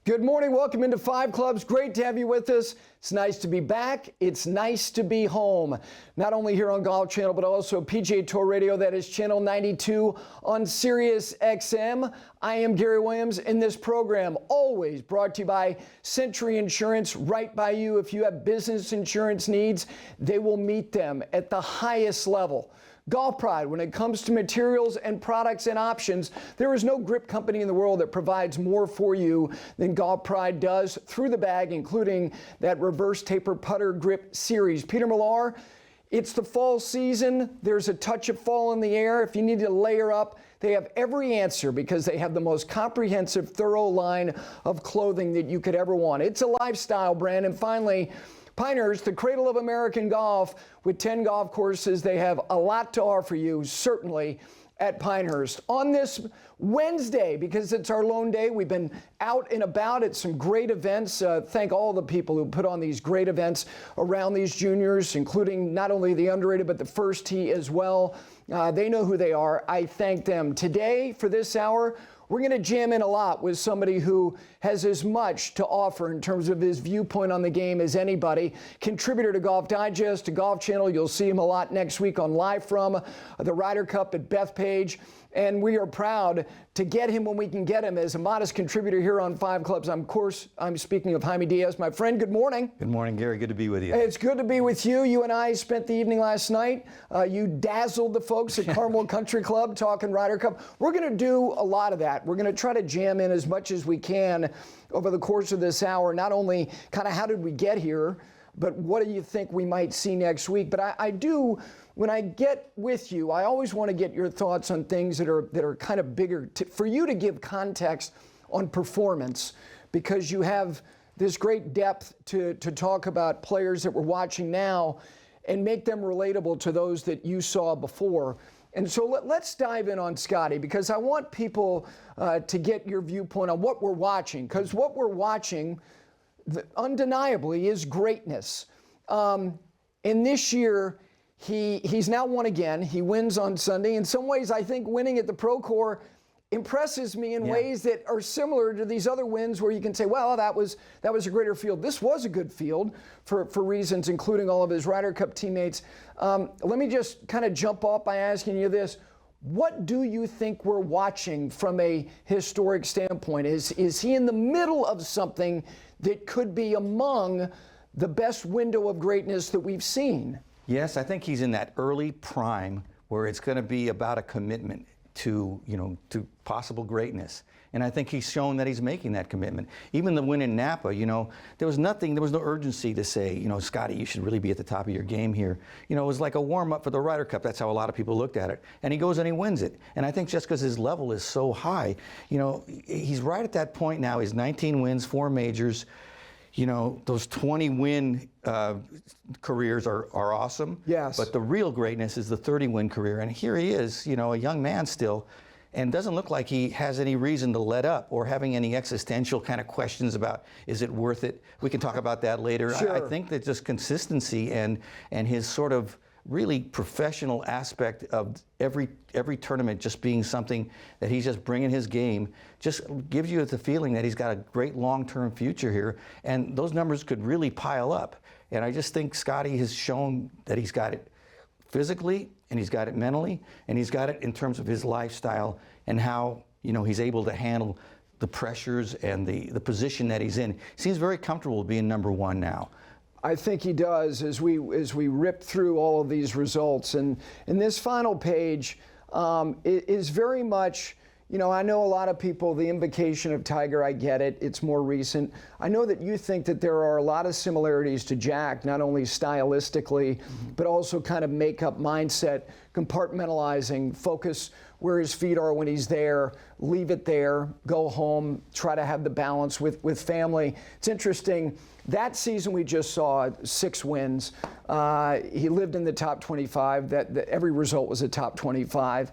Good morning. Welcome into Five Clubs. Great to have you with us. It's nice to be back. It's nice to be home. Not only here on Golf Channel, but also PGA Tour Radio. That is Channel 92 on Sirius XM. I am Gary Williams, and this program always brought to you by Century Insurance, right by you. If you have business insurance needs, they will meet them at the highest level. Golf Pride, when it comes to materials and products and options, there is no grip company in the world that provides more for you than Golf Pride does through the bag, including that reverse taper putter grip series. Peter Millar, it's the fall season. There's a touch of fall in the air. If you need to layer up, they have every answer because they have the most comprehensive, thorough line of clothing that you could ever want. It's a lifestyle brand. And finally, Pinehurst, the cradle of American golf, with 10 golf courses. They have a lot to offer you, certainly, at Pinehurst. On this Wednesday, because it's our lone day, we've been out and about at some great events. Thank all the people who put on these great events around these juniors, including not only the underrated, but the first tee as well. They know who they are. I thank them. Today, for this hour, we're going to jam in a lot with somebody who has as much to offer in terms of his viewpoint on the game as anybody. Contributor to Golf Digest, to Golf Channel. You'll see him a lot next week on Live from the Ryder Cup at Bethpage. And we are proud to get him when we can get him as a modest contributor here on Five Clubs. Of course, I'm speaking of Jaime Diaz. My friend, good morning. Good morning, Gary. Good to be with you. It's good to be with you. You and I spent the evening last night. You dazzled the folks at Carmel Country Club talking Ryder Cup. We're going to do a lot of that. We're going to try to jam in as much as we can over the course of this hour. Not only kind of how did we get here, but what do you think we might see next week? But I do, when I get with you, I always want to get your thoughts on things that are kind of bigger, for you to give context on performance, because you have this great depth to talk about players that we're watching now and make them relatable to those that you saw before. And so let's dive in on Scottie, because I want people to get your viewpoint on what we're watching, because what we're watching undeniably is greatness. And this year, he's now won again. He wins on Sunday. In some ways, I think winning at the Pro Tour impresses me in ways that are similar to these other wins where you can say, well, that was a greater field. This was a good field for reasons, including all of his Ryder Cup teammates. Let me just kind of jump off by asking you this. What do you think we're watching from a historic standpoint? Is he in the middle of something that could be among the best window of greatness that we've seen? Yes, I think he's in that early prime where it's going to be about a commitment to possible greatness. And I think he's shown that he's making that commitment. Even the win in Napa, there was no urgency to say, Scottie, you should really be at the top of your game here. It was like a warm-up for the Ryder Cup. That's how a lot of people looked at it. And he goes and he wins it. And I think just because his level is so high, he's right at that point now. He's 19 wins, 4 majors. Those 20-win careers are awesome. Yes. But the real greatness is the 30-win career. And here he is, a young man still, and doesn't look like he has any reason to let up or having any existential kind of questions about, is it worth it? We can talk about that later. Sure. I think that just consistency and his sort of really professional aspect of every tournament just being something that he's just bringing his game just gives you the feeling that he's got a great long-term future here, and those numbers could really pile up. And I just think Scottie has shown that he's got it physically, and he's got it mentally, and he's got it in terms of his lifestyle and how he's able to handle the pressures and the position that he's in. He seems very comfortable being number one now. I think he does as we rip through all of these results. And this final page is very much, I know a lot of people, the invocation of Tiger, I get it. It's more recent. I know that you think that there are a lot of similarities to Jack, not only stylistically, but also kind of makeup, mindset, compartmentalizing, focus where his feet are when he's there, leave it there, go home, try to have the balance with family. It's interesting. That season we just saw, 6 wins. He lived in the top 25. Every result was a top 25.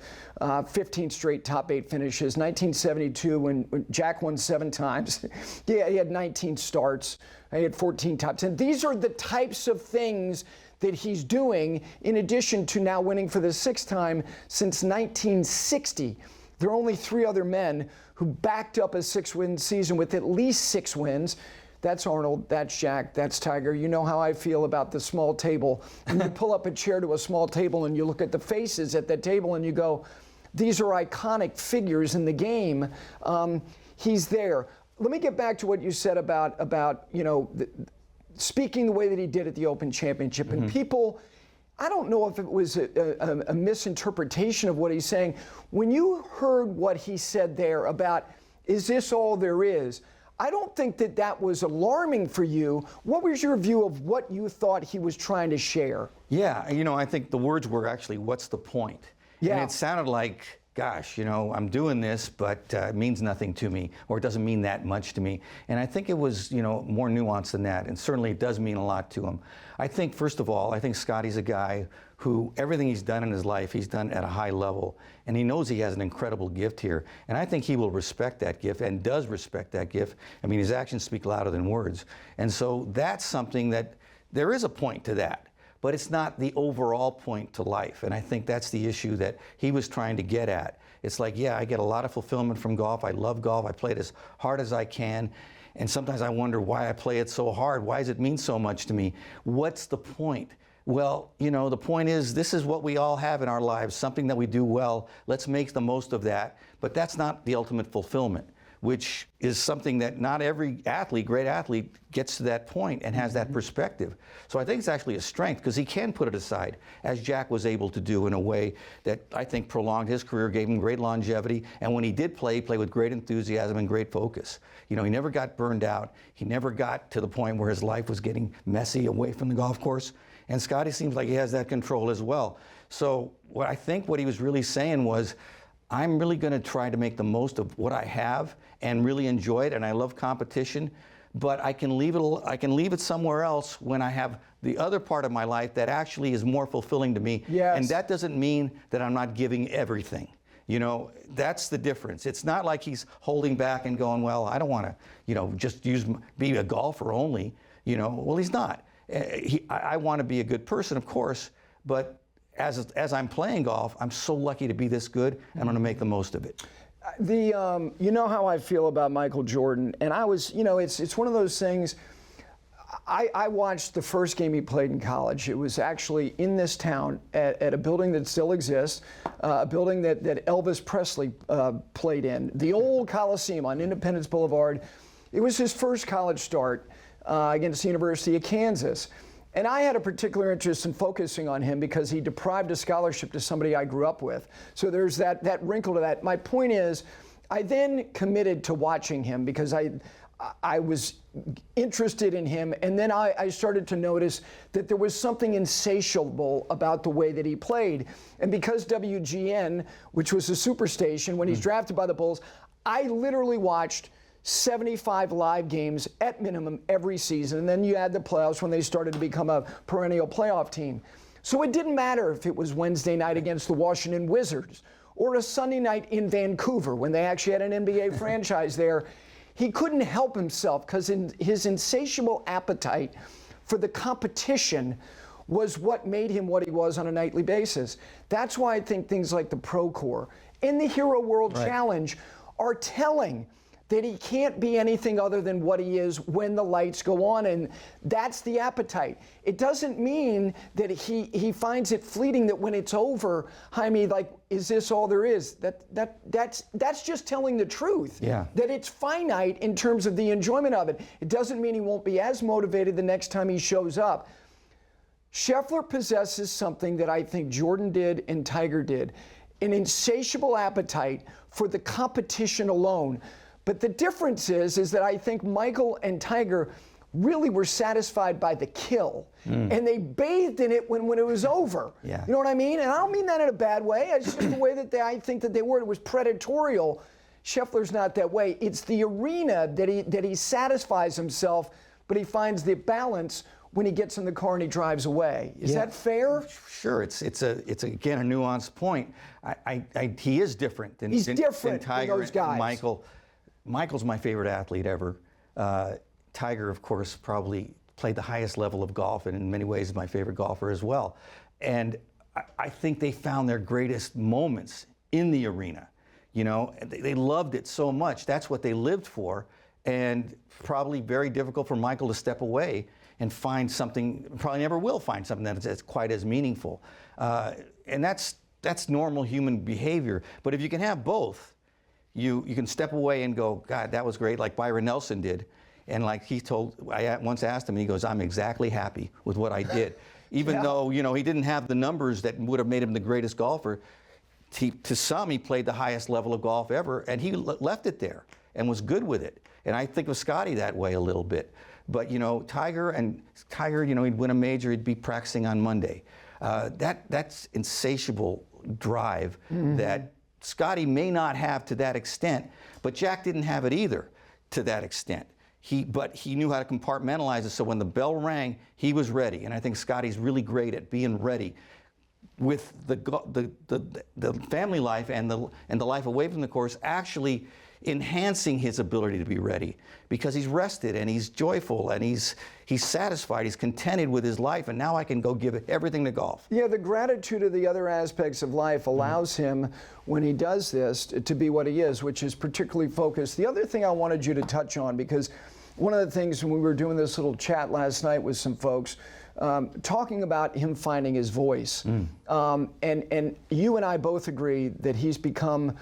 15 straight top 8 finishes. 1972 when Jack won 7 times. Yeah, he had 19 starts. He had 14 top 10. These are the types of things that he's doing in addition to now winning for the 6th time since 1960. There are only 3 other men who backed up a 6-win season with at least 6 wins. That's Arnold, that's Jack, that's Tiger. You know how I feel about the small table. And you pull up a chair to a small table and you look at the faces at that table and you go, these are iconic figures in the game. He's there. Let me get back to what you said about speaking the way that he did at the Open Championship. And people, I don't know if it was a misinterpretation of what he's saying. When you heard what he said there about, is this all there is? I don't think that was alarming for you. What was your view of what you thought he was trying to share? Yeah, I think the words were actually, what's the point? Yeah. And it sounded like, gosh, I'm doing this, but it means nothing to me, or it doesn't mean that much to me. And I think it was, more nuanced than that, and certainly it does mean a lot to him. I think, first of all, Scottie's a guy who everything he's done in his life, he's done at a high level, and he knows he has an incredible gift here. And I think he will respect that gift, and does respect that gift. I mean, his actions speak louder than words. And so that's something that, there is a point to that. But it's not the overall point to life. And I think that's the issue that he was trying to get at. It's like, yeah, I get a lot of fulfillment from golf. I love golf. I play it as hard as I can. And sometimes I wonder why I play it so hard. Why does it mean so much to me? What's the point? Well, the point is, this is what we all have in our lives, something that we do well. Let's make the most of that. But that's not the ultimate fulfillment, which is something that not every athlete, great athlete, gets to that point and has that perspective. So I think it's actually a strength, because he can put it aside, as Jack was able to do in a way that I think prolonged his career, gave him great longevity, and when he did play, he played with great enthusiasm and great focus. He never got burned out. He never got to the point where his life was getting messy away from the golf course. And Scottie seems like he has that control as well. So what he was really saying was, I'm really going to try to make the most of what I have and really enjoy it, and I love competition, but I can leave it somewhere else when I have the other part of my life that actually is more fulfilling to me. Yes. And that doesn't mean that I'm not giving everything. That's the difference. It's not like he's holding back and going, well, I don't want to, just be a golfer only. Well, he's not. I want to be a good person, of course, but as I'm playing golf, I'm so lucky to be this good, and I'm going to make the most of it. You know how I feel about Michael Jordan, and I was, it's one of those things. I watched the first game he played in college. It was actually in this town at a building that still exists, a building that Elvis Presley played in, the old Coliseum on Independence Boulevard. It was his first college start against the University of Kansas. And I had a particular interest in focusing on him because he deprived a scholarship to somebody I grew up with. So there's that wrinkle to that. My point is, I then committed to watching him because I was interested in him, and then I started to notice that there was something insatiable about the way that he played. And because WGN, which was a superstation, when he's drafted by the Bulls, I literally watched 75 live games at minimum every season, and then you add the playoffs when they started to become a perennial playoff team. So it didn't matter if it was Wednesday night against the Washington Wizards or a Sunday night in Vancouver when they actually had an NBA franchise there. He couldn't help himself because his insatiable appetite for the competition was what made him what he was on a nightly basis. That's why I think things like the Pro Tour and the Hero World Challenge are telling that he can't be anything other than what he is when the lights go on, and that's the appetite. It doesn't mean that he finds it fleeting, that when it's over, Jaime, like, is this all there is? That's just telling the truth. Yeah. That it's finite in terms of the enjoyment of it. It doesn't mean he won't be as motivated the next time he shows up. Scheffler possesses something that I think Jordan did and Tiger did, an insatiable appetite for the competition alone. But the difference is that I think Michael and Tiger really were satisfied by the kill. And they bathed in it when it was over. Yeah. You know what I mean? And I don't mean that in a bad way. It's just the way that I think that they were. It was predatorial. Scheffler's not that way. It's the arena that he satisfies himself, but he finds the balance when he gets in the car and he drives away. Is that fair? Sure. It's again a nuanced point. He is different than Tiger than those guys. And Michael. Michael's my favorite athlete ever. Tiger, of course, probably played the highest level of golf, and in many ways is my favorite golfer as well. And I think they found their greatest moments in the arena. You know, they loved it so much. That's what they lived for. And probably very difficult for Michael to step away and find something, probably never will find something that's quite as meaningful. And that's normal human behavior. But if you can have both, you can step away and go, God, that was great, like Byron Nelson did. And like I once asked him, and he goes, I'm exactly happy with what I did. Even though, you know, he didn't have the numbers that would have made him the greatest golfer, to some, he played the highest level of golf ever, and he left it there and was good with it. And I think of Scottie that way a little bit. But, you know, Tiger, you know, he'd win a major, he'd be practicing on Monday. That's insatiable drive that Scottie may not have to that extent, but Jack didn't have it either to that extent. But he knew how to compartmentalize it, so when the bell rang, he was ready. And I think Scottie's really great at being ready with the family life and the life away from the course, actually enhancing his ability to be ready, because he's rested and he's joyful and he's satisfied, he's contented with his life, and now I can go give everything to golf. Yeah, the gratitude of the other aspects of life allows him, when he does this, to be what he is, which is particularly focused. The other thing I wanted you to touch on, because one of the things when we were doing this little chat last night with some folks, talking about him finding his voice, and you and I both agree that he's become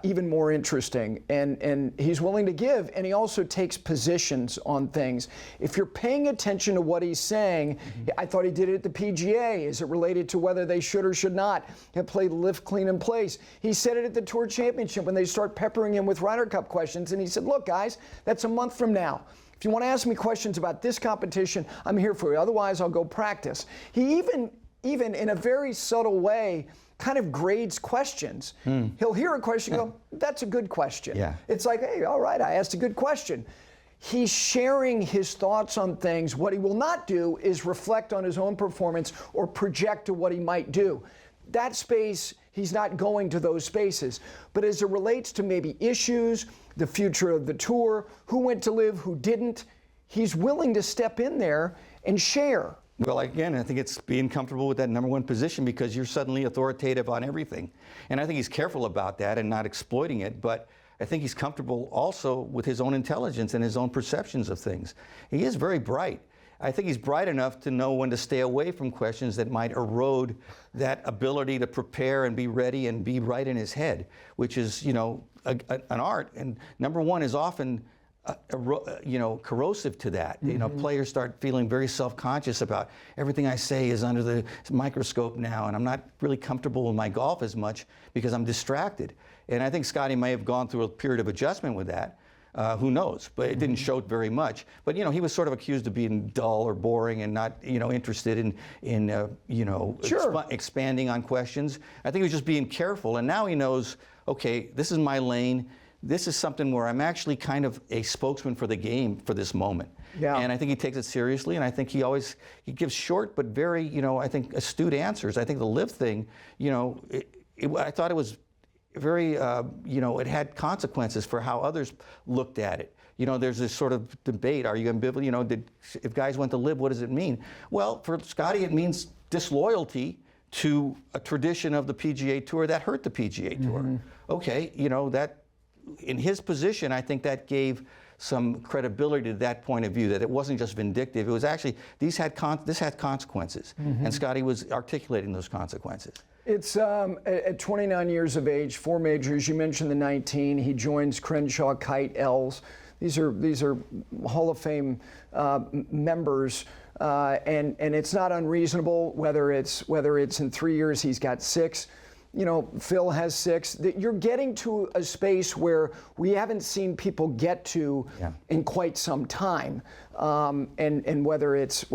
even more interesting, and he's willing to give, and he also takes positions on things. If you're paying attention to what he's saying, I thought he did it at the PGA. Is it related to whether they should or should not have played lift, clean, and place? He said it at the Tour Championship when they start peppering him with Ryder Cup questions, and he said, look guys, that's a month from now. If you want to ask me questions about this competition, I'm here for you. Otherwise, I'll go practice. He even in a very subtle way kind of grades questions. He'll hear a question and go, that's a good question. Yeah. It's like, hey, all right, I asked a good question. He's sharing his thoughts on things. What he will not do is reflect on his own performance or project to what he might do. That space, he's not going to those spaces. But as it relates to maybe issues, the future of the tour, who went to live, who didn't, he's willing to step in there and share. Well, again, I think it's being comfortable with that number one position, because you're suddenly authoritative on everything. And I think he's careful about that and not exploiting it, but I think he's comfortable also with his own intelligence and his own perceptions of things. He is very bright. I think he's bright enough to know when to stay away from questions that might erode that ability to prepare and be ready and be right in his head, which is, you know, an art. And number one is often you know, corrosive to that. You know, players start feeling very self-conscious about everything I say is under the microscope now, and I'm not really comfortable with my golf as much because I'm distracted. And I think Scottie may have gone through a period of adjustment with that. Who knows? But it didn't show very much. But, you know, he was sort of accused of being dull or boring and not, you know, interested in you know, expanding on questions. I think he was just being careful, and now he knows, okay, this is my lane. This is something where I'm actually kind of a spokesman for the game for this moment. Yeah. And I think he takes it seriously, and I think he gives short but very, you know, I think astute answers. I think the live thing, you know, I thought it was very, you know, it had consequences for how others looked at it. You know, there's this sort of debate, are you ambivalent, you know, if guys went to live, what does it mean? Well, for Scottie, it means disloyalty to a tradition of the PGA Tour that hurt the PGA Tour. Okay, you know, that, in his position, I think that gave some credibility to that point of view, that it wasn't just vindictive. It was actually, this had consequences, and Scottie was articulating those consequences. It's at 29 years of age, 4 majors. You mentioned the 19. He joins Crenshaw, Kite, Els. These are Hall of Fame members, and it's not unreasonable whether it's in 3 years he's got 6. You know, Phil has 6. That you're getting to a space where we haven't seen people get to in quite some time. And whether it's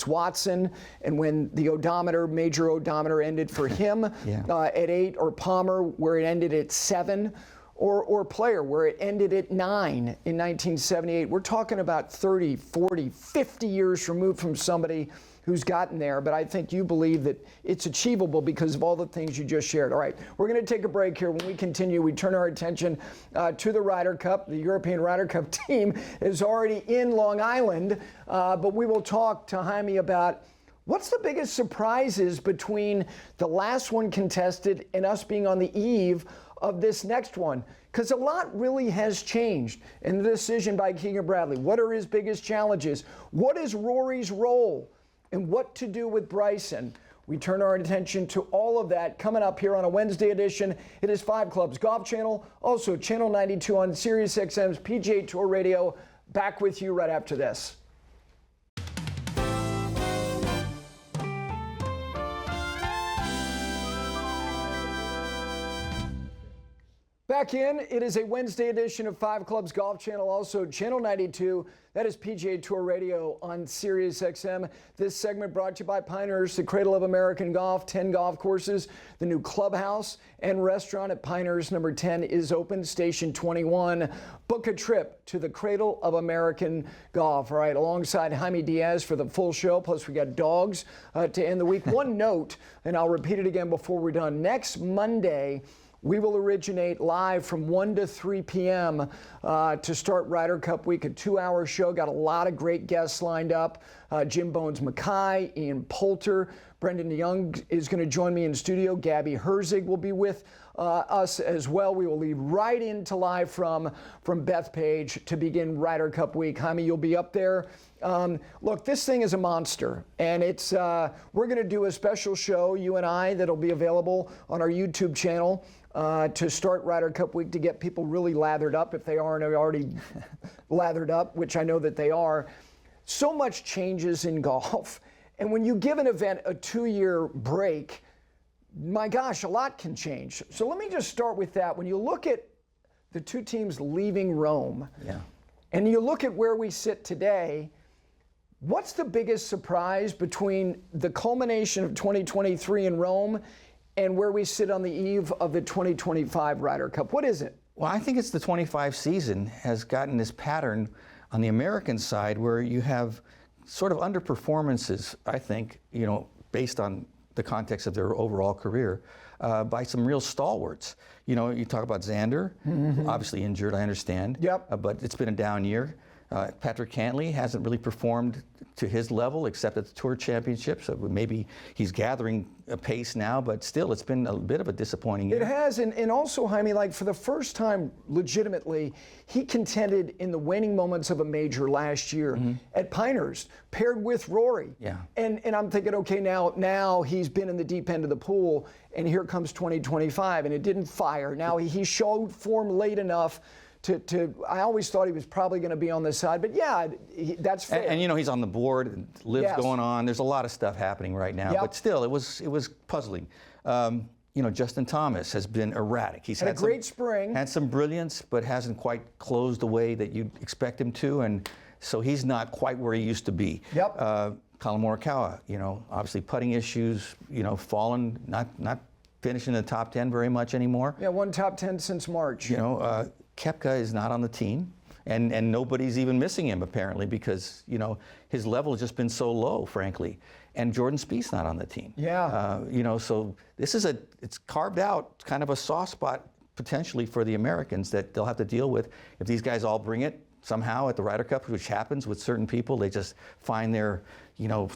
Watson, and when the major odometer ended for him at 8, or Palmer where it ended at 7, or Player where it ended at 9 in 1978. We're talking about 30, 40, 50 years removed from somebody who's gotten there, but I think you believe that it's achievable because of all the things you just shared. All right, we're going to take a break here. When we continue, we turn our attention to the Ryder Cup. The European Ryder Cup team is already in Long Island, but we will talk to Jaime about what's the biggest surprises between the last one contested and us being on the eve of this next one, because a lot really has changed in the decision by Keegan Bradley. What are his biggest challenges? What is Rory's role? And what to do with Bryson? We turn our attention to all of that coming up here on a Wednesday edition. It is 5 Clubs Golf Channel, also Channel 92 on Sirius XM's PGA Tour Radio. Back with you right after this. Back in, it is a Wednesday edition of 5 Clubs Golf Channel, also Channel 92. That is PGA Tour Radio on Sirius XM. This segment brought to you by Pinehurst, the cradle of American golf, 10 golf courses. The new clubhouse and restaurant at Pinehurst number 10 is open, Station 21. Book a trip to the cradle of American golf. All right, alongside Jaime Diaz for the full show, plus we got dogs to end the week. One note, and I'll repeat it again before we're done. Next Monday, we will originate live from 1 to 3 p.m. To start Ryder Cup week, a 2-hour show. Got a lot of great guests lined up. Jim Bones Mackay, Ian Poulter, Brendan Young is going to join me in studio. Gabby Herzig will be with us as well. We will lead right into live from Bethpage to begin Ryder Cup week. Jaime, you'll be up there. Look, this thing is a monster, and it's we're going to do a special show, you and I, that'll be available on our YouTube channel. To start Ryder Cup week, to get people really lathered up if they aren't already lathered up, which I know that they are. So much changes in golf. And when you give an event a 2-year break, my gosh, a lot can change. So let me just start with that. When you look at the 2 teams leaving Rome, and you look at where we sit today, what's the biggest surprise between the culmination of 2023 in Rome and where we sit on the eve of the 2025 Ryder Cup? What is it? Well, I think it's the 25 season has gotten this pattern on the American side where you have sort of underperformances, I think, based on the context of their overall career, by some real stalwarts. You talk about Xander, obviously injured, I understand. Yep. But it's been a down year. Patrick Cantlay hasn't really performed to his level except at the Tour Championship, so maybe he's gathering a pace now, but still it's been a bit of a disappointing year. It has, and also, Jaime, like for the first time legitimately, he contended in the waning moments of a major last year at Pinehurst, paired with Rory. Yeah. And I'm thinking, okay, now he's been in the deep end of the pool, and here comes 2025, and it didn't fire. Now he showed form late enough I always thought he was probably going to be on this side, but yeah, that's fair. And he's on the board, Live's going on. There's a lot of stuff happening right now, but still, it was puzzling. Justin Thomas has been erratic. He's had a great spring. Had some brilliance, but hasn't quite closed the way that you'd expect him to, and so he's not quite where he used to be. Yep. Colin Morikawa, obviously putting issues, fallen, not finishing in the top 10 very much anymore. Yeah, one top 10 since March. Koepka is not on the team, and nobody's even missing him apparently because his level has just been so low, frankly. And Jordan Spieth's not on the team. Yeah. So this is it's carved out kind of a soft spot potentially for the Americans that they'll have to deal with if these guys all bring it somehow at the Ryder Cup, which happens with certain people. They just find their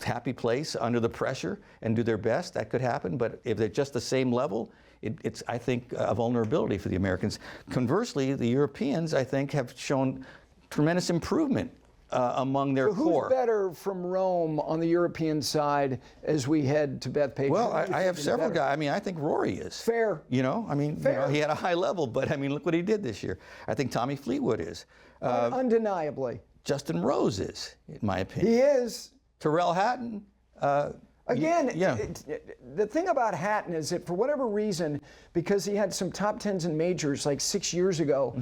happy place under the pressure and do their best. That could happen, but if they're just the same level, it's, I think, a vulnerability for the Americans. Conversely, the Europeans, I think, have shown tremendous improvement among their core. Who's better from Rome on the European side as we head to Bethpage? Well, I have several guys. I mean, I think Rory is. Fair. He had a high level, but look what he did this year. I think Tommy Fleetwood is. Undeniably. Justin Rose is, in my opinion. He is. Tyrrell Hatton. Again, the thing about Hatton is that for whatever reason, because he had some top 10s in majors like 6 years ago,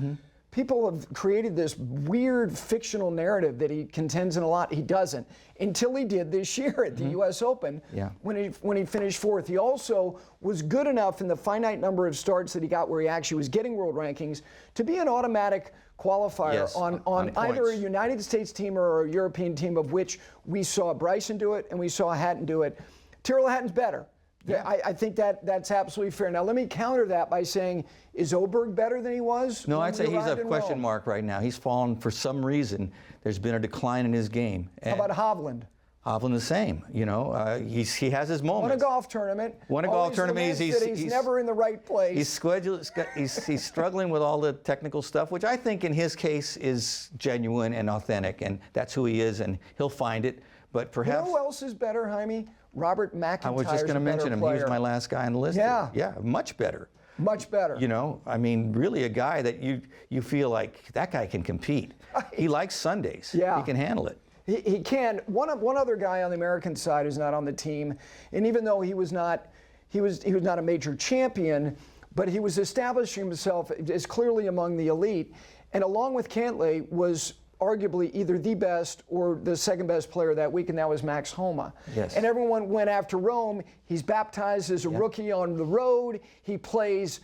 people have created this weird fictional narrative that he contends in a lot. He doesn't, until he did this year at the U.S. Open when he finished 4th. He also was good enough in the finite number of starts that he got where he actually was getting world rankings to be an automatic qualifier on either a United States team or a European team, of which we saw Bryson do it and we saw Hatton do it. Tyrrell Hatton's better. Yeah. I think that's absolutely fair. Now, let me counter that by saying, is Oberg better than he was? No, I'd say he's a question mark right now. He's fallen for some reason. There's been a decline in his game. How about Hovland? Hovland the same. You know, he has his moments. Won a golf tournament. Won a golf tournament. He's never in the right place. He's struggling with all the technical stuff, which I think in his case is genuine and authentic, and that's who he is, and he'll find it. But perhaps. You know who else is better, Jaime? Robert McIntyre. I was just going to mention him. He was my last guy on the list. Yeah. Yeah, much better. Much better. You know, I mean, really a guy that you feel like that guy can compete. He likes Sundays. Yeah. He can handle it. He can. One other guy on the American side who's not on the team, and even though he was not a major champion, but he was establishing himself as clearly among the elite, and along with Cantlay was arguably either the best or the second best player that week, and that was Max Homa. Yes. And everyone went after Rome. He's baptized as a rookie on the road. He plays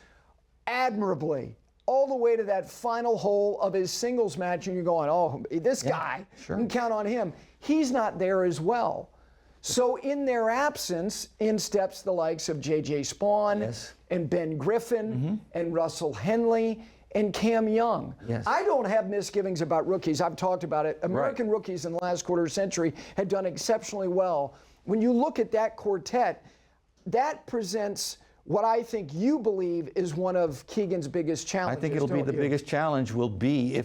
admirably all the way to that final hole of his singles match, and you're going, oh, this guy, sure. you can count on him. He's not there as well. So in their absence, in steps the likes of J.J. Spawn and Ben Griffin and Russell Henley and Cam Young. Yes. I don't have misgivings about rookies. I've talked about it. American rookies in the last quarter century had done exceptionally well. When you look at that quartet, that presents what I think you believe is one of Keegan's biggest challenges. I think it'll be the biggest challenge will be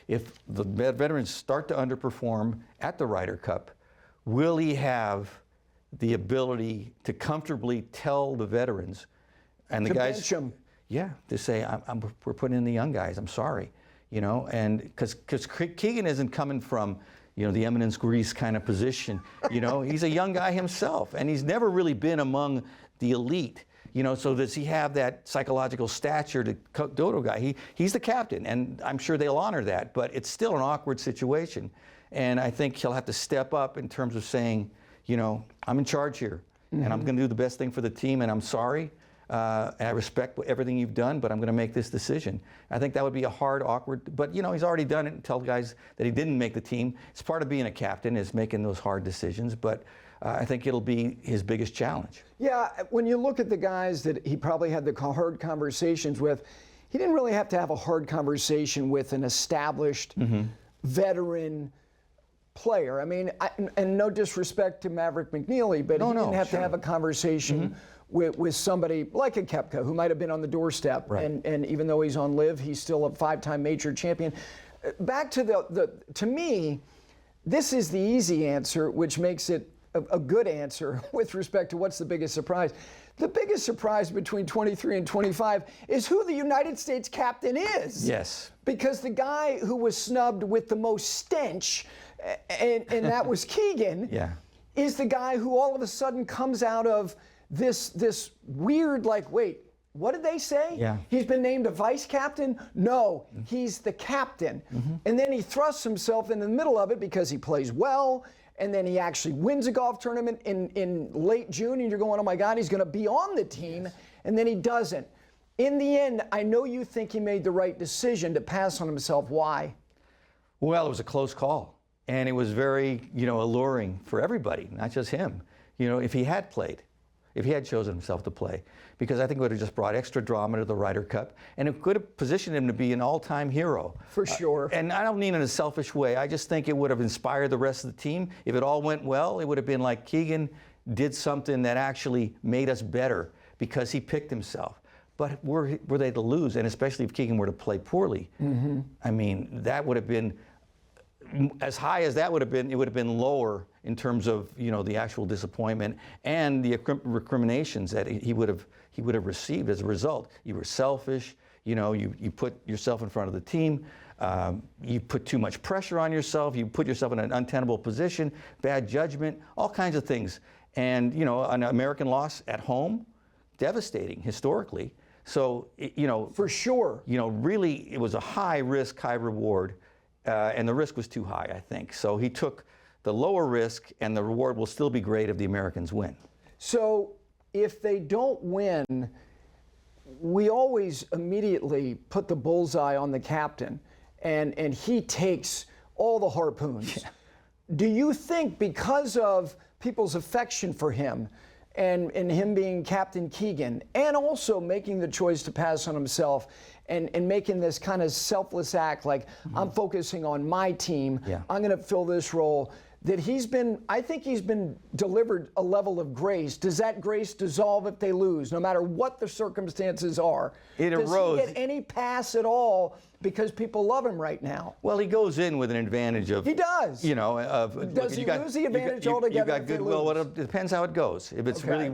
if the veterans start to underperform at the Ryder Cup, will he have the ability to comfortably tell the veterans and the guys, bench 'em. yeah, to say we're putting in the young guys. I'm sorry, you know, and because Keegan isn't coming from, you know, the eminence Greece kind of position. You know, he's a young guy himself, and he's never really been among the elite. You know, so does he have that psychological stature to Dodo guy? He's the captain, and I'm sure they'll honor that, but it's still an awkward situation. And I think he'll have to step up in terms of saying, you know, I'm in charge here, and I'm going to do the best thing for the team, and I'm sorry, and I respect everything you've done, but I'm going to make this decision. I think that would be a hard, awkward, but, you know, he's already done it and tell guys that he didn't make the team. It's part of being a captain is making those hard decisions, but I think it'll be his biggest challenge. Yeah, when you look at the guys that he probably had the hard conversations with, he didn't really have to have a hard conversation with an established veteran player. I mean, and no disrespect to Maverick McNeely, but he didn't have to have a conversation with somebody like a Koepka, who might have been on the doorstep. Right. And even though he's on LIV, he's still a 5-time major champion. Back to to me, this is the easy answer, which makes it a good answer with respect to what's the biggest surprise. The biggest surprise between 23 and 25 is who the United States captain is. Yes. Because the guy who was snubbed with the most stench, and that was Keegan, is the guy who all of a sudden comes out of this weird, like, wait, what did they say? Yeah. He's been named a vice captain? No, he's the captain. And then he thrusts himself in the middle of it because he plays well, and then he actually wins a golf tournament in late June, and you're going, oh my God, he's going to be on the team, and then he doesn't. In the end, I know you think he made the right decision to pass on himself. Why? Well, it was a close call, and it was very, you know, alluring for everybody, not just him. You know, if he had played, if he had chosen himself to play, because I think it would have just brought extra drama to the Ryder Cup, and it could have positioned him to be an all-time hero. For sure. And I don't mean in a selfish way. I just think it would have inspired the rest of the team. If it all went well, it would have been like Keegan did something that actually made us better because he picked himself. But were they to lose, and especially if Keegan were to play poorly, I mean, that would have been, as high as that would have been, it would have been lower in terms of, you know, the actual disappointment and the recriminations that he would have received as a result. You were selfish, you know, you put yourself in front of the team, you put too much pressure on yourself, you put yourself in an untenable position, bad judgment, all kinds of things. And, you know, an American loss at home, devastating historically. So, you know. For sure. You know, really, it was a high risk, high reward. And the risk was too high, I think. So he took the lower risk, and the reward will still be great if the Americans win. So if they don't win, we always immediately put the bullseye on the captain, and he takes all the harpoons. Yeah. Do you think because of people's affection for him and him being Captain Keegan, and also making the choice to pass on himself and making this kind of selfless act, like I'm focusing on my team, I'm going to fill this role, that I think he's been delivered a level of grace. Does that grace dissolve if they lose, no matter what the circumstances are? It Does erodes. he get any pass at all because people love him right now? Well, he goes in with an advantage of. He does. You know, Does he lose the advantage altogether? You got if they goodwill. lose? Well, it depends how it goes. If it's really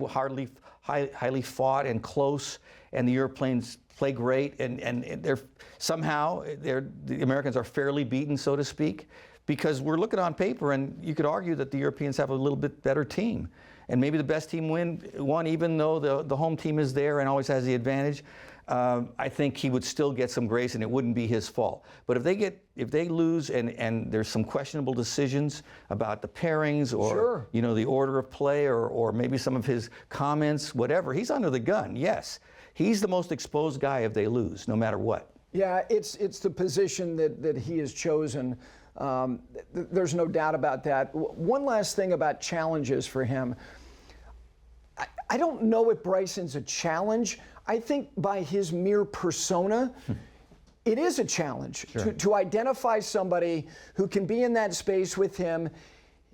highly fought and close, and the Europeans play great, and they're somehow the Americans are fairly beaten, so to speak, because we're looking on paper, and you could argue that the Europeans have a little bit better team, and maybe the best team won, even though the home team is there and always has the advantage. I think he would still get some grace, and it wouldn't be his fault. But if they lose, and there's some questionable decisions about the pairings, or you know, the order of play, or maybe some of his comments, whatever, he's under the gun. Yes, he's the most exposed guy if they lose, no matter what. Yeah, it's the position that he has chosen. There's no doubt about that. One last thing about challenges for him. I don't know if Bryson's a challenge. I think by his mere persona, it is a challenge to identify somebody who can be in that space with him.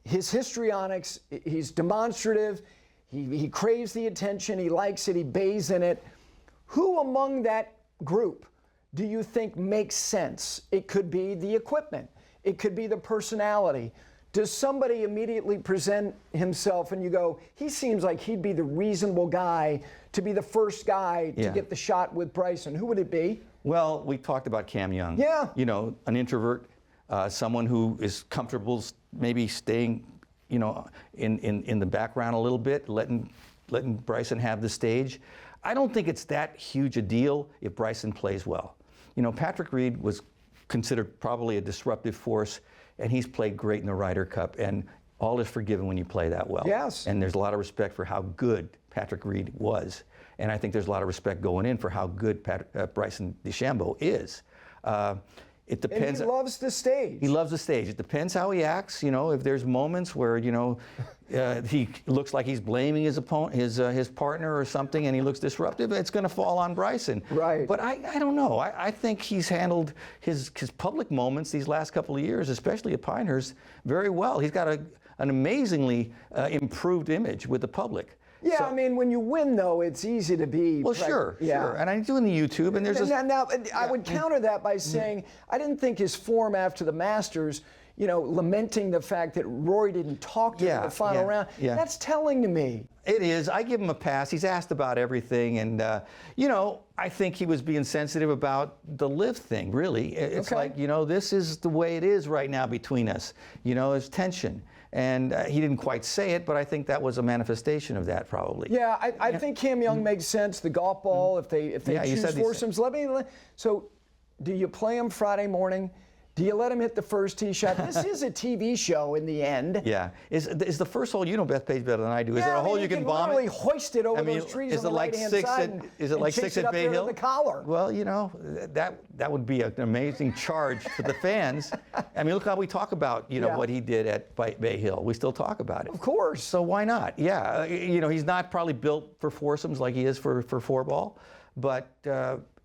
His histrionics, he's demonstrative, he craves the attention, he likes it, he bathes in it. Who among that group do you think makes sense? It could be the equipment. It could be the personality. Does somebody immediately present himself and you go, he seems like he'd be the reasonable guy to be the first guy to get the shot with Bryson? Who would it be? Well, we talked about Cam Young. Yeah. You know, an introvert, someone who is comfortable maybe staying, you know, in the background a little bit, letting Bryson have the stage. I don't think it's that huge a deal if Bryson plays well. You know, Patrick Reed was considered probably a disruptive force, and he's played great in the Ryder Cup, and all is forgiven when you play that well. Yes. And there's a lot of respect for how good Patrick Reed was, and I think there's a lot of respect going in for how good Bryson DeChambeau is. It depends. And he loves the stage. He loves the stage. It depends how he acts. You know, if there's moments where, you know, he looks like he's blaming his opponent, his partner or something, and he looks disruptive, it's going to fall on Bryson. Right. But I don't know. I think he's handled his public moments these last couple of years, especially at Pinehurst, very well. He's got an amazingly improved image with the public. Yeah, So, I mean, when you win, though, it's easy to be. well, sure. And I'm doing the YouTube, and there's Now, I would counter that by saying I didn't think his form after the Masters, you know, lamenting the fact that Rory didn't talk to him in the final round, that's telling to me. It is. I give him a pass. He's asked about everything, and you know, I think he was being sensitive about the live thing. Really, it's like, you know, this is the way it is right now between us. You know, there's tension. And he didn't quite say it, but I think that was a manifestation of that, probably. Yeah, I think Cam Young makes sense. The golf ball, if they choose foursomes, so do you play him Friday morning? Do you let him hit the first tee shot? This is a TV show in the end. Yeah. Is the first hole, you know Beth Page better than I do, is it a hole you can bomb it? Literally hoist it over those trees on the right-hand side. Is it like 6 at Bay Hill? The collar. Well, you know, that would be an amazing charge for the fans. I mean, look how we talk about, you know, what he did at Bay Hill. We still talk about it. Of course. So why not? Yeah. You know, he's not probably built for foursomes like he is for four-ball, but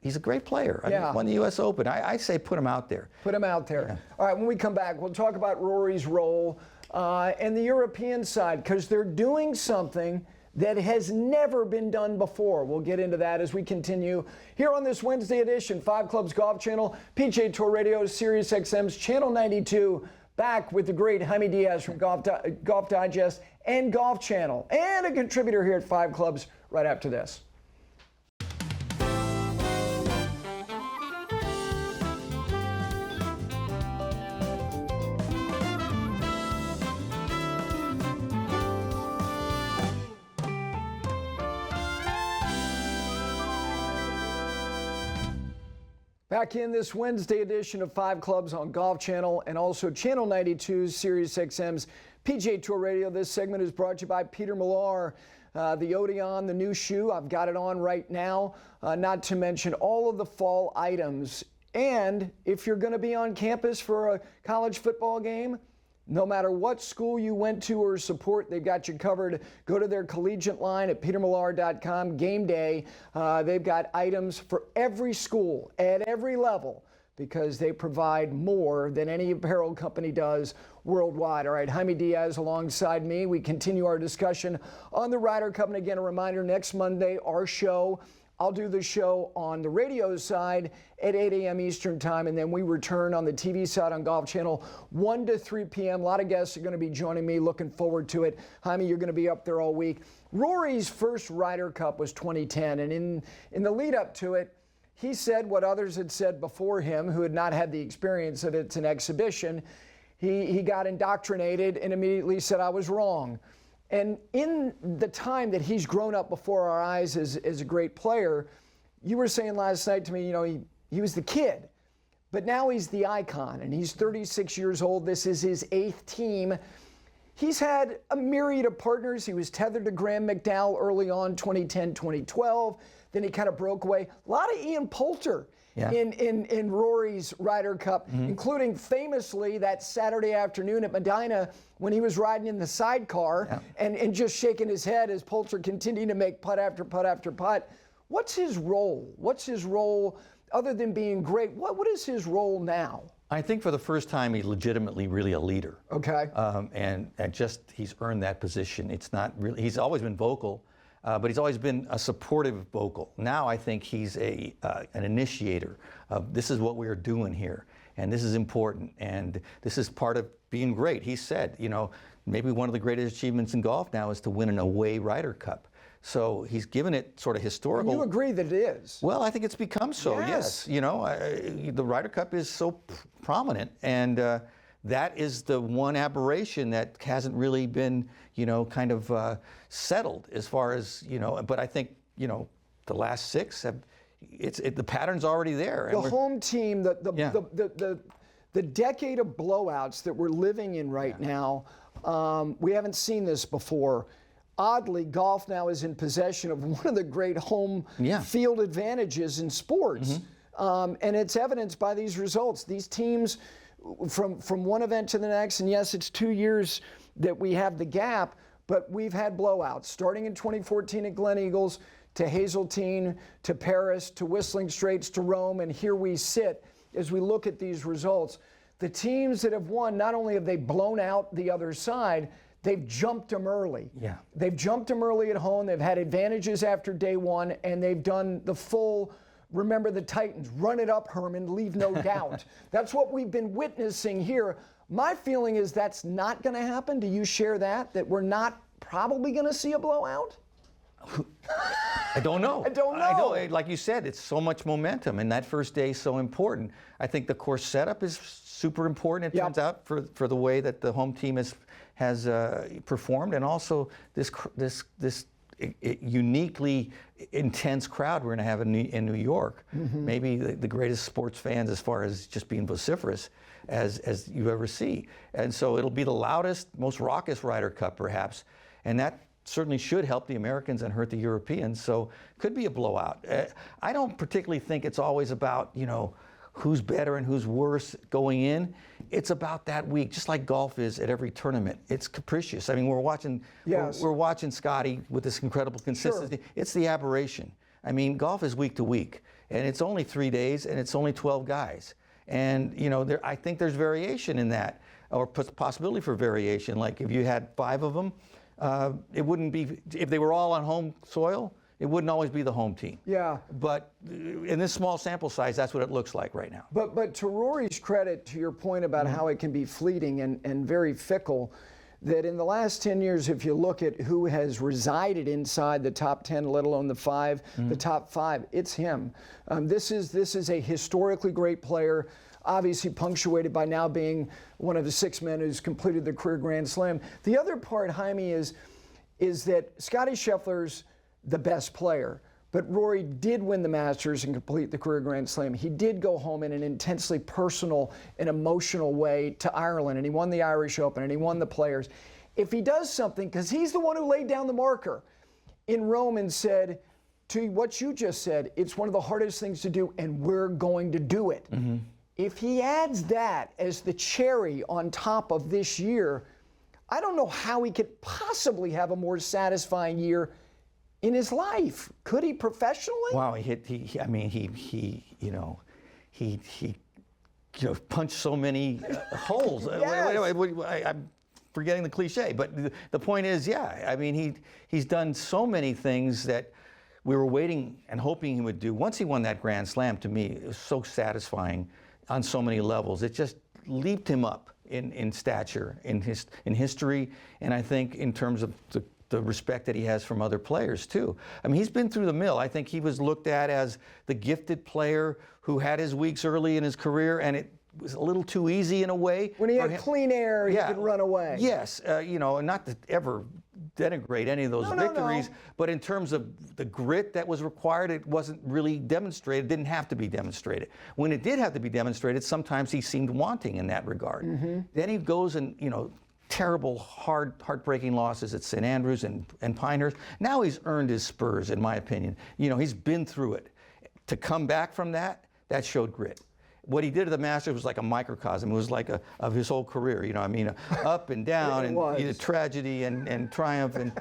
he's a great player. I mean, won the U.S. Open. I say put him out there. Put him out there. Yeah. All right, when we come back, we'll talk about Rory's role and the European side, because they're doing something that has never been done before. We'll get into that as we continue here on this Wednesday edition, 5 Clubs Golf Channel, PGA Tour Radio, Sirius XM's Channel 92, back with the great Jaime Diaz from Golf Digest and Golf Channel, and a contributor here at 5 Clubs right after this. Back in this Wednesday edition of 5 Clubs on Golf Channel and also Channel 92's Sirius XM's PGA Tour Radio. This segment is brought to you by Peter Millar. The Odeon, the new shoe, I've got it on right now, not to mention all of the fall items. And if you're going to be on campus for a college football game, no matter what school you went to or support, they've got you covered. Go to their collegiate line at petermillar.com. Game day, they've got items for every school at every level. because they provide more than any apparel company does worldwide. All right, Jaime Diaz alongside me. We continue our discussion on the Ryder Cup. And again, a reminder, next Monday, our show, I'll do the show on the radio side at 8 a.m. Eastern time, and then we return on the TV side on Golf Channel 1 to 3 p.m. A lot of guests are going to be joining me. Looking forward to it. Jaime, you're going to be up there all week. Rory's first Ryder Cup was 2010, and in the lead up to it, he said what others had said before him who had not had the experience of it's an exhibition. He got indoctrinated and immediately said, I was wrong. And in the time that he's grown up before our eyes as a great player, you were saying last night to me, you know, he was the kid, but now he's the icon, and he's 36 years old. This is his 8th team. He's had a myriad of partners. He was tethered to Graham McDowell early on, 2010, 2012. Then he kind of broke away. A lot of Ian Poulter in Rory's Ryder Cup, including famously that Saturday afternoon at Medina when he was riding in the sidecar and just shaking his head as Poulter continued to make putt after putt after putt. What's his role? What's his role other than being great? What is his role now? I think for the first time he's legitimately really a leader. Okay. And just he's earned that position. It's not really, he's always been vocal. But he's always been a supportive vocal. Now I think he's an initiator of this is what we're doing here, and this is important, and this is part of being great. He said, you know, maybe one of the greatest achievements in golf now is to win an away Ryder Cup. So he's given it sort of historical. And you agree that it is? Well, I think it's become so, yes. You know, the Ryder Cup is so prominent, and that is the one aberration that hasn't really been, you know, kind of settled as far as, you know, but I think, you know, the last 6 have, the pattern's already there. The home team, the decade of blowouts that we're living in right now, we haven't seen this before. Oddly, golf now is in possession of one of the great home field advantages in sports. And it's evidenced by these results. These teams, from one event to the next, and yes, it's 2 years that we have the gap, but we've had blowouts, starting in 2014 at Glen Eagles, to Hazeltine, to Paris, to Whistling Straits, to Rome, and here we sit as we look at these results. The teams that have won, not only have they blown out the other side, they've jumped them early. They've jumped them early at home, they've had advantages after day one, and they've done the full, remember the Titans, run it up, Herman, leave no doubt. That's what we've been witnessing here. My feeling is that's not going to happen. Do you share that we're not probably going to see a blowout? I don't know. I don't know. I know. Like you said, it's so much momentum, and that first day is so important. I think the course setup is super important, it turns out, for the way that the home team has performed, and also this uniquely intense crowd we're going to have in New York. Maybe the greatest sports fans as far as just being vociferous as you ever see. And so it'll be the loudest, most raucous Ryder Cup perhaps, and that certainly should help the Americans and hurt the Europeans. So could be a blowout. I don't particularly think it's always about, you know, who's better and who's worse going in. It's about that week, just like golf is at every tournament. It's capricious. I mean, we're watching Scottie with this incredible consistency. It's the aberration. I mean, golf is week to week, and it's only 3 days, and it's only 12 guys. And, you know, I think there's variation in that, or possibility for variation. Like if you had 5 of them, it wouldn't be, if they were all on home soil, it wouldn't always be the home team. But in this small sample size, that's what it looks like right now. But to Rory's credit, to your point about how it can be fleeting and very fickle, that in the last 10 years, if you look at who has resided inside the top 10, let alone the 5, the top 5, it's him. This is a historically great player, obviously punctuated by now being one of the 6 men who's completed the career Grand Slam. The other part, Jaime, is that Scottie Scheffler's the best player, but Rory did win the Masters and complete the career Grand Slam. He did go home in an intensely personal and emotional way to Ireland, and he won the Irish Open, and he won the Players. If he does something, because he's the one who laid down the marker in Rome and said, to what you just said, it's one of the hardest things to do, and we're going to do it. If he adds that as the cherry on top of this year, I don't know how he could possibly have a more satisfying year in his life. Could he professionally? Wow, he punch so many holes. Yes. I'm forgetting the cliche, but the point is, yeah, I mean, he's done so many things that we were waiting and hoping he would do. Once he won that Grand Slam, to me, it was so satisfying on so many levels. It just leaped him up in stature, in history, and I think in terms of the respect that he has from other players too. I mean, he's been through the mill. I think he was looked at as the gifted player who had his weeks early in his career, and it was a little too easy in a way. When he had clean air, he could run away. Yes, and not to ever denigrate any of those victories, no. but in terms of the grit that was required, it wasn't really demonstrated. It didn't have to be demonstrated. When it did have to be demonstrated, sometimes he seemed wanting in that regard. Then he goes and, terrible, heartbreaking losses at St. Andrews and Pinehurst. Now he's earned his spurs, in my opinion. He's been through it. To come back from that showed grit. What he did at the Masters was like a microcosm. It was like of his whole career, up and down, and tragedy and triumph, and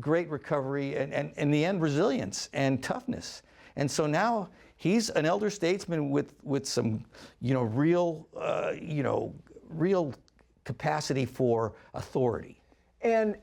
great recovery, and in the end, resilience and toughness. And so now he's an elder statesman with some, real capacity for authority. And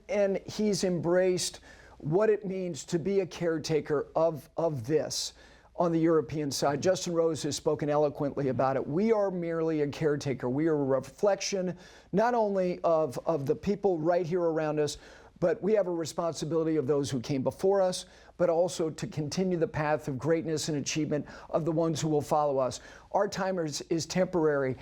he's embraced what it means to be a caretaker of this. On the European side, Justin Rose has spoken eloquently about it. We are merely a caretaker. We are a reflection not only of the people right here around us, but we have a responsibility of those who came before us, but also to continue the path of greatness and achievement of the ones who will follow us. Our time is temporary.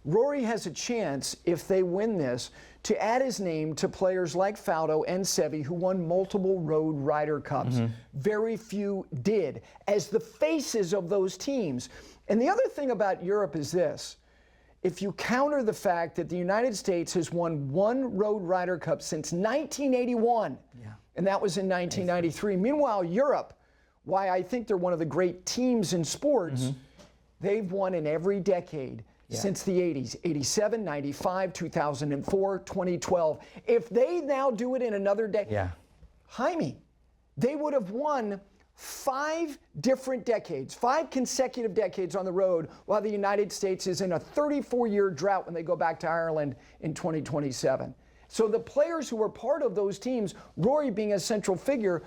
Rory has a chance, if they win this, to add his name to players like Faldo and Seve, who won multiple road Ryder Cups. Very few did, as the faces of those teams. And the other thing about Europe is this. If you counter the fact that the United States has won one road Ryder Cup since 1981, and that was in 1993. Meanwhile, Europe, why I think they're one of the great teams in sports, they've won in every decade. Since the 80s, 87, 95, 2004, 2012. If they now do it in another decade, Jaime, they would have won 5 different decades, 5 consecutive decades on the road, while the United States is in a 34-year drought when they go back to Ireland in 2027. So the players who were part of those teams, Rory being a central figure,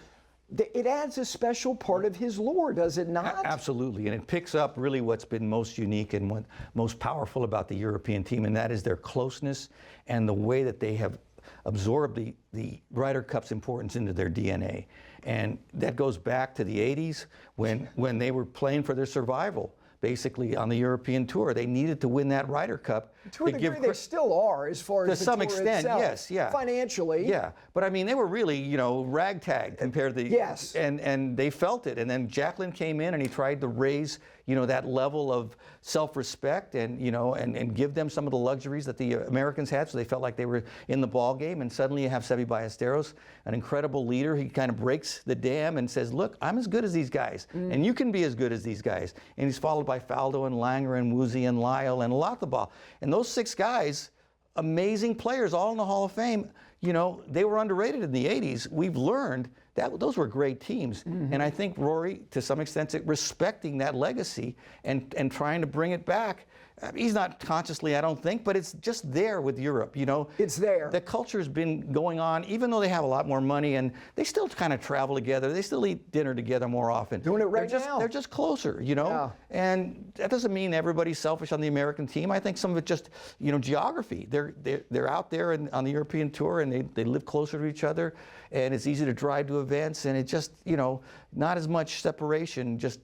it adds a special part of his lore, does it not? Absolutely, and it picks up really what's been most unique and most powerful about the European team, and that is their closeness and the way that they have absorbed the Ryder Cup's importance into their DNA. And that goes back to the 80s when they were playing for their survival. Basically, on the European tour, they needed to win that Ryder Cup. To a degree, they still are, as far as to some extent, itself, yes, yeah, financially, yeah. But I mean, they were really, ragtag compared to the and they felt it. And then Jacklin came in and he tried to raise, that level of self-respect and and give them some of the luxuries that the Americans had, so they felt like they were in the ball game. And suddenly you have Seve Ballesteros, an incredible leader. He kind of breaks the dam and says, "Look, I'm as good as these guys, and you can be as good as these guys." And he's followed by Faldo and Langer and Woozy and Lyle and Lotharball. And those 6 guys, amazing players, all in the Hall of Fame. They were underrated in the 80s. We've learned that those were great teams. And I think Rory, to some extent, respecting that legacy and trying to bring it back. He's not consciously, I don't think, but it's just there with Europe, It's there. The culture's been going on, even though they have a lot more money, and they still kind of travel together. They still eat dinner together more often. Doing it right now. They're just closer, Yeah. And that doesn't mean everybody's selfish on the American team. I think some of it just, geography. They're out there on the European tour, and they live closer to each other, and it's easy to drive to events, and it just, not as much separation, just,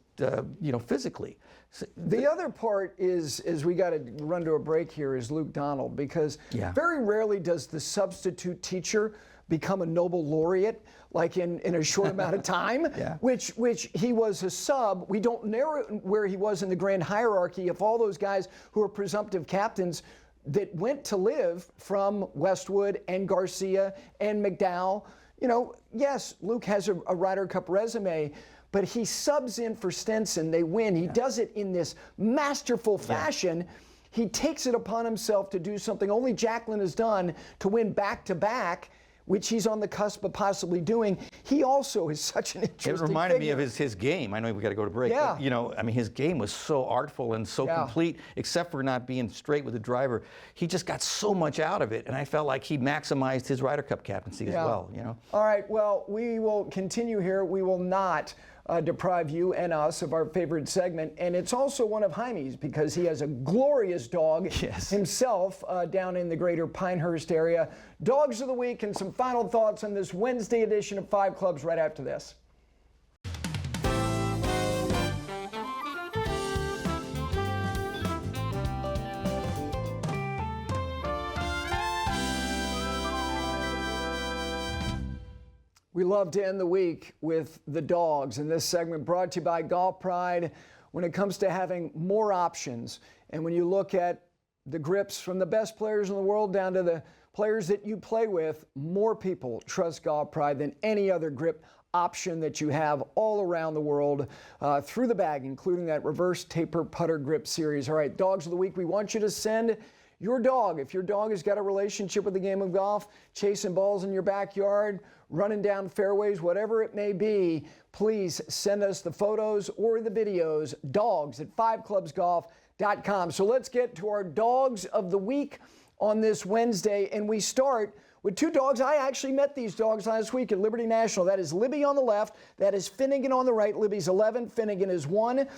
physically. The other part is we got to run to a break here, is Luke Donald, because very rarely does the substitute teacher become a Nobel laureate, like in a short amount of time, which he was a sub. We don't know where he was in the grand hierarchy of all those guys who are presumptive captains that went to live from Westwood and Garcia and McDowell. Yes, Luke has a Ryder Cup resume, but he subs in for Stenson. They win. He does it in this masterful fashion. He takes it upon himself to do something only Jacklin has done, to win back-to-back which he's on the cusp of possibly doing, he also is such an interesting It reminded me figure. of his game. I know we got to go to break, Yeah. but you know, I mean, his game was so artful and so complete, except for not being straight with the driver. He just got so much out of it, and I felt like he maximized his Ryder Cup captaincy as well. You know. All right. Well, we will continue here. We will not deprive you and us of our favorite segment, and it's also one of Jaime's because he has a glorious dog himself down in the greater Pinehurst area. Dogs of the Week and some final thoughts on this Wednesday edition of Five Clubs right after this. We love to end the week with the dogs, and this segment brought to you by Golf Pride. When it comes to having more options, and when you look at the grips from the best players in the world down to the players that you play with, more people trust Golf Pride than any other grip option that you have all around the world through the bag, including that reverse taper putter grip series. All right, Dogs of the Week, we want you to send your dog. If your dog has got a relationship with the game of golf, chasing balls in your backyard, running down fairways, whatever it may be, please send us the photos or the videos, dogs@fiveclubsgolf.com. So let's get to our Dogs of the Week on this Wednesday, and we start with two dogs. I actually met these dogs last week at Liberty National. That is Libby on the left. That is Finnegan on the right. Libby's 11. Finnegan is 1.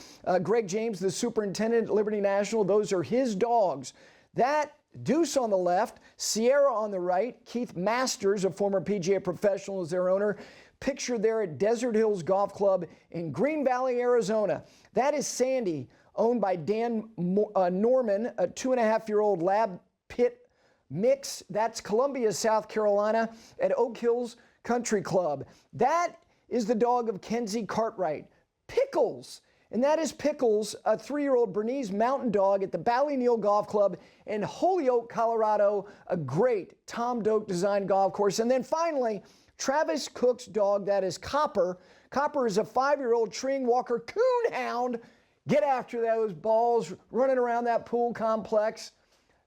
Greg James, the superintendent at Liberty National, those are his dogs. That Deuce on the left, Sierra on the right, Keith Masters, a former PGA professional, is their owner, pictured there at Desert Hills Golf Club in Green Valley, Arizona. That is Sandy, owned by Dan Norman, a 2.5-year-old lab pit mix. That's Columbia, South Carolina, at Oak Hills Country Club. That is the dog of Kenzie Cartwright, Pickles. And that is Pickles, a 3-year-old Bernese mountain dog at the Ballyneal Golf Club in Holyoke, Colorado, a great Tom Doak designed golf course. And then finally, Travis Cook's dog, that is Copper. Copper is a 5-year-old treeing walker coonhound. Get after those balls, running around that pool complex.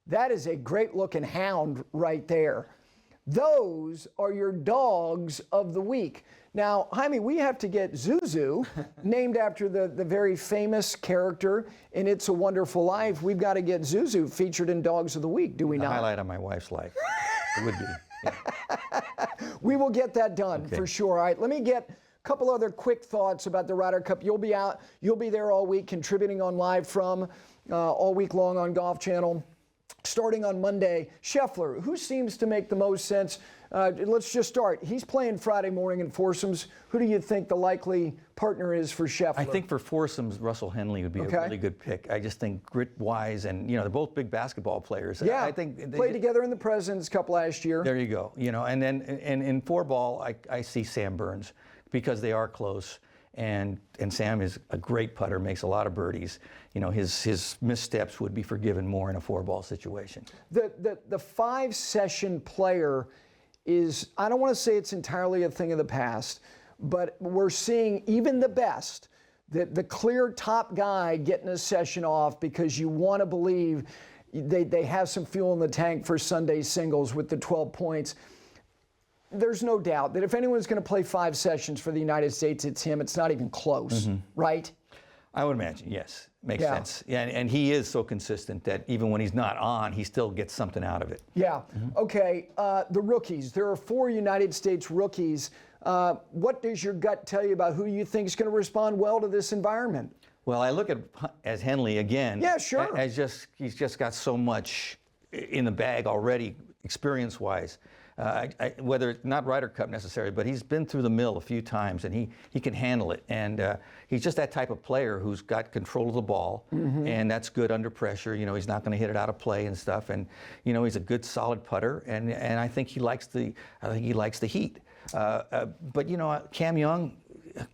That is a great looking hound right there. Those are your Dogs of the Week. Now, Jaime, we have to get Zuzu, named after the very famous character in It's a Wonderful Life. We've got to get Zuzu featured in Dogs of the Week, do we not? Highlight of my wife's life. It would be. Yeah. We will get that done for sure. All right, let me get a couple other quick thoughts about the Ryder Cup. You'll be there all week, contributing on live from all week long on Golf Channel. Starting on Monday, Scheffler, who seems to make the most sense? Let's just start. He's playing Friday morning in foursomes. Who do you think the likely partner is for Scheffler? I think for foursomes, Russell Henley would be a really good pick. I just think grit-wise, and they're both big basketball players. Yeah, I think they played together in the President's Cup last year. There you go. And then in four-ball, I see Sam Burns because they are close. And Sam is a great putter, makes a lot of birdies. His missteps would be forgiven more in a four-ball situation. The 5-session player is, I don't want to say it's entirely a thing of the past, but we're seeing even the best, the clear top guy getting a session off because you want to believe they have some fuel in the tank for Sunday singles with the 12 points. There's no doubt that if anyone's going to play 5 sessions for the United States, it's him. It's not even close, right? I would imagine, yes. Makes sense. Yeah, and he is so consistent that even when he's not on, he still gets something out of it. Yeah. Okay, the rookies. There are 4 United States rookies. What does your gut tell you about who you think is going to respond well to this environment? Well, I look at as Henley again. Yeah, sure. He's just got so much in the bag already, experience-wise. Whether it's not Ryder Cup necessarily, but he's been through the mill a few times, and he can handle it. And he's just that type of player who's got control of the ball, and that's good under pressure. He's not going to hit it out of play and stuff. And he's a good, solid putter, and I think he likes the heat. But Cam Young,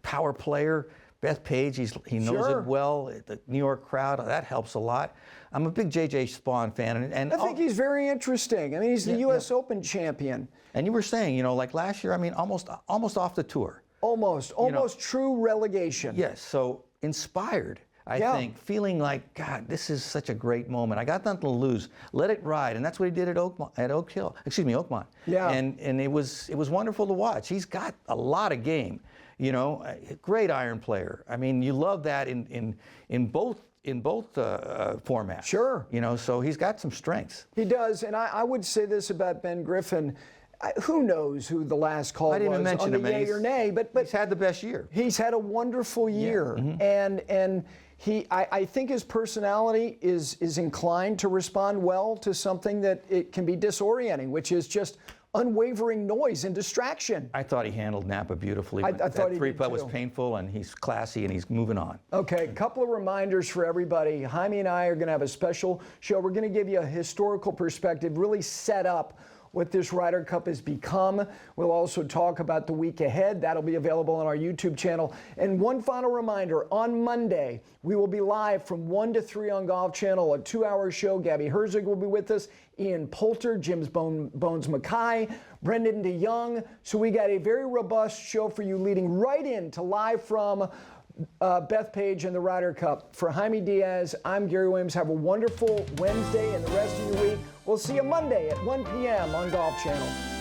power player. Beth Page, he knows it well. The New York crowd, that helps a lot. I'm a big J.J. Spawn fan. And I think he's very interesting. I mean, he's the U.S. Open champion. And you were saying, like last year, I mean, almost off the tour. Almost true relegation. Yes, so inspired. I think, feeling like, God, this is such a great moment. I got nothing to lose. Let it ride, and that's what he did at Oakmont. Yeah. And it was wonderful to watch. He's got a lot of game, you know. A great iron player. I mean, you love that in both formats. Sure. You know, so he's got some strengths. He does, and I would say this about Ben Griffin. Who knows who the last call I didn't was even mention on the him, yay or nay, but he's had the best year. He's had a wonderful year, Yeah. and I think his personality is inclined to respond well to something that it can be disorienting, which is just unwavering noise and distraction. I thought he handled Napa beautifully. I thought he three did putt was too. painful, and he's classy, and he's moving on. Okay, a couple of reminders for everybody. Jaime and I are going to have a special show. We're going to give you a historical perspective, really set up what this Ryder Cup has become. We'll also talk about the week ahead. That'll be available on our YouTube channel. And one final reminder, on Monday, we will be live from 1 to 3 on Golf Channel, a 2-hour show. Gabby Herzig will be with us, Ian Poulter, Jim's Bones Mackay, Brendan DeYoung. So we got a very robust show for you leading right into live from Bethpage and the Ryder Cup. For Jaime Diaz, I'm Gary Williams. Have a wonderful Wednesday and the rest of your week. We'll see you Monday at 1 p.m. on Golf Channel.